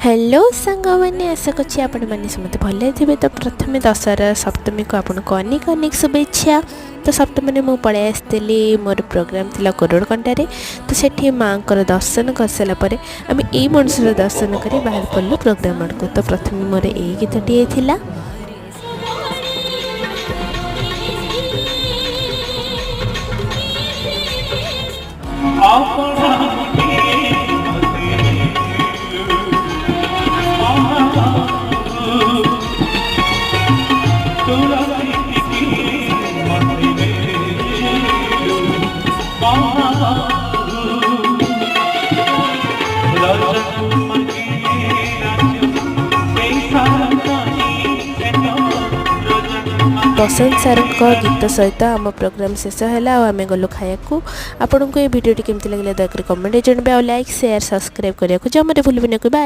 Hello सांग मैंने आशा करछि आपण माने समस्त भले थे। तो प्रथमे दशहरा सप्तमी को आपको अनेक अनेक शुभेच्छा। तो सप्तमी में मुझे पलि आसती मोर प्रोग्राम थिला कोरोड़ कंटारे। तो सेठी माँ को दर्शन कर सारापर आम यही मनुष्य दर्शन कर बाहर पड़लु प्रोग्राम आड़ को। तो प्रथमे मोर यही गीतटी थिला। बसंत सार गीत सहित आम प्रोग्राम शेष है। आम गलु खाया आपको ये भिडियो केमती लगे दयाकोरी कमेंट जानवे। लाइक शेयर सब्सक्राइब करने को जमारे भूलि। बाय।